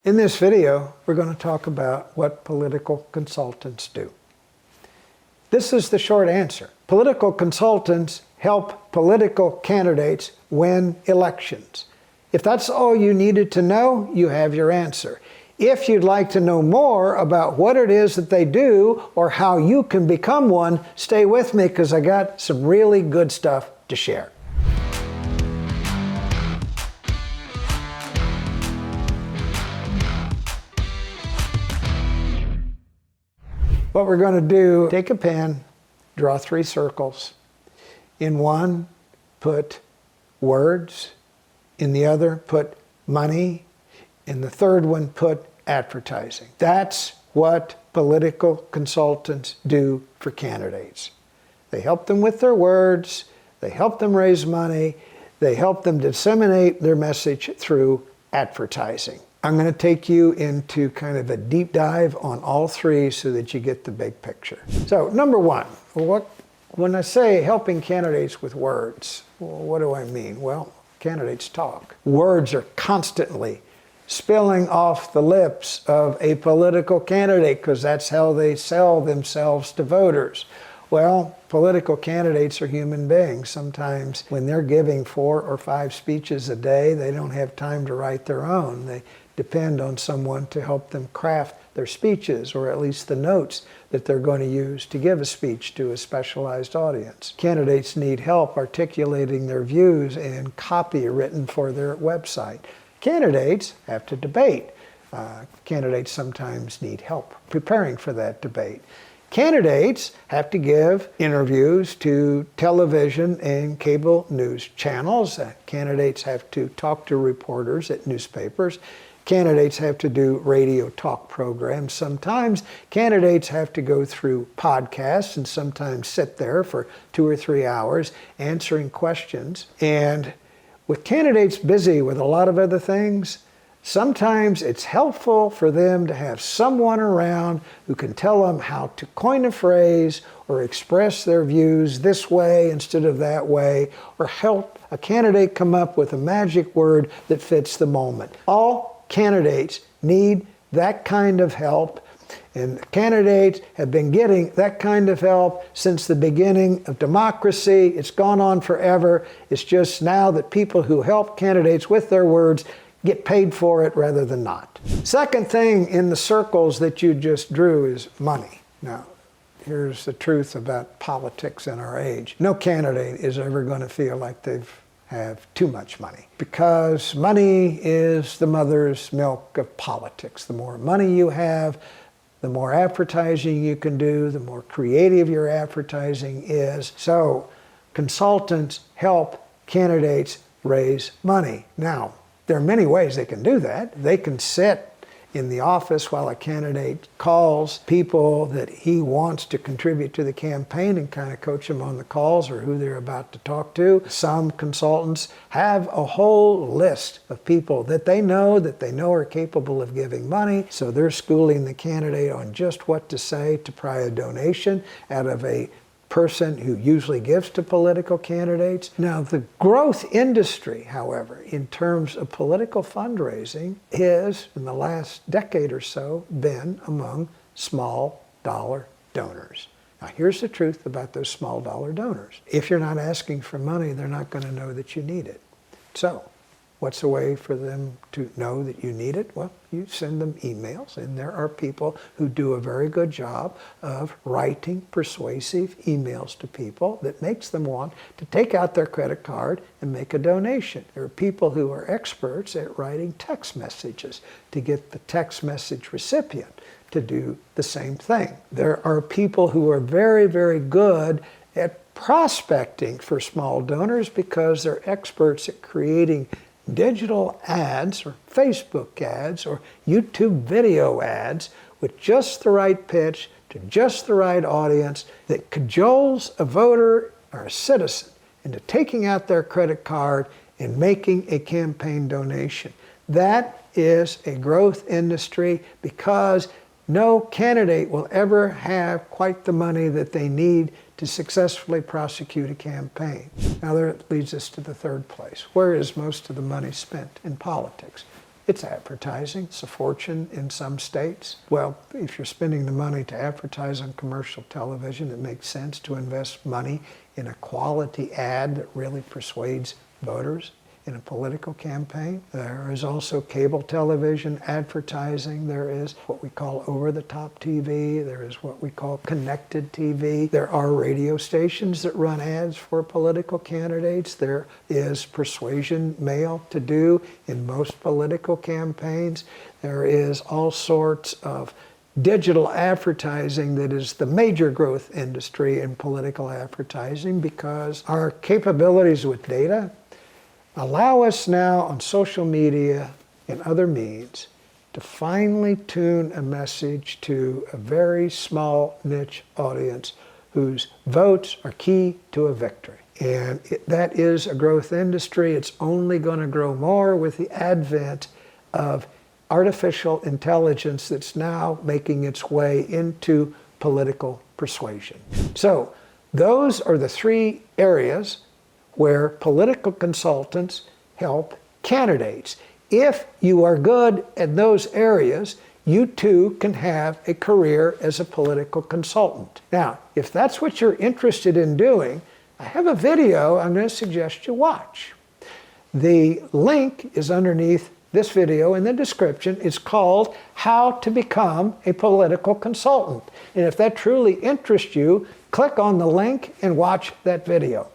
In this video, we're going to talk about what political consultants do. This is the short answer. Political consultants help political candidates win elections. If that's all you needed to know, you have your answer. If you'd like to know more about what it is that they do or how you can become one, stay with me because I got some really good stuff to share. What we're going to do, take a pen, draw 3 circles. In one, put words. In the other, put money. In the third one, put advertising. That's what political consultants do for candidates. They help them with their words. They help them raise money. They help them disseminate their message through advertising. I'm going to take you into kind of a deep dive on all 3 so that you get the big picture. So, number 1, when I say helping candidates with words, what do I mean? Well, candidates talk. Words are constantly spilling off the lips of a political candidate because that's how they sell themselves to voters. Well, political candidates are human beings. Sometimes when they're giving 4 or 5 speeches a day, they don't have time to write their own. They depend on someone to help them craft their speeches, or at least the notes that they're going to use to give a speech to a specialized audience. Candidates need help articulating their views and copy written for their website. Candidates have to debate. Candidates sometimes need help preparing for that debate. Candidates have to give interviews to television and cable news channels. Candidates have to talk to reporters at newspapers. Candidates have to do radio talk programs. Sometimes candidates have to go through podcasts and sometimes sit there for 2 or 3 hours answering questions. And with candidates busy with a lot of other things, sometimes it's helpful for them to have someone around who can tell them how to coin a phrase or express their views this way instead of that way, or help a candidate come up with a magic word that fits the moment. All candidates need that kind of help, and candidates have been getting that kind of help since the beginning of democracy. It's gone on forever. It's just now that people who help candidates with their words get paid for it rather than not. Second thing in the circles that you just drew is money. Now, here's the truth about politics in our age. No candidate is ever going to feel like they have too much money, because money is the mother's milk of politics. The more money you have, the more advertising you can do, the more creative your advertising is. So consultants help candidates raise money. Now, there are many ways they can do that. They can sit in the office while a candidate calls people that he wants to contribute to the campaign and kind of coach them on the calls or who they're about to talk to. Some consultants have a whole list of people that they know are capable of giving money, so they're schooling the candidate on just what to say to pry a donation out of a person who usually gives to political candidates. Now, the growth industry, however, in terms of political fundraising is, in the last decade or so, been among small dollar donors. Now, here's the truth about those small dollar donors. If you're not asking for money, they're not going to know that you need it. So, what's a way for them to know that you need it? Well, you send them emails, and there are people who do a very good job of writing persuasive emails to people that makes them want to take out their credit card and make a donation. There are people who are experts at writing text messages to get the text message recipient to do the same thing. There are people who are very, very good at prospecting for small donors because they're experts at creating digital ads or Facebook ads or YouTube video ads with just the right pitch to just the right audience that cajoles a voter or a citizen into taking out their credit card and making a campaign donation. That is a growth industry because no candidate will ever have quite the money that they need to successfully prosecute a campaign. Now that leads us to the third place. Where is most of the money spent in politics? It's advertising. It's a fortune in some states. Well, if you're spending the money to advertise on commercial television, it makes sense to invest money in a quality ad that really persuades voters in a political campaign. There is also cable television advertising. There is what we call over-the-top TV. There is what we call connected TV. There are radio stations that run ads for political candidates. There is persuasion mail to do in most political campaigns. There is all sorts of digital advertising that is the major growth industry in political advertising, because our capabilities with data allow us now on social media and other means to finely tune a message to a very small niche audience whose votes are key to a victory. And that is a growth industry. It's only going to grow more with the advent of artificial intelligence that's now making its way into political persuasion. So those are the three areas where political consultants help candidates. If you are good at those areas, you too can have a career as a political consultant. Now, if that's what you're interested in doing, I have a video I'm going to suggest you watch. The link is underneath this video in the description. It's called How to Become a Political Consultant. And if that truly interests you, click on the link and watch that video.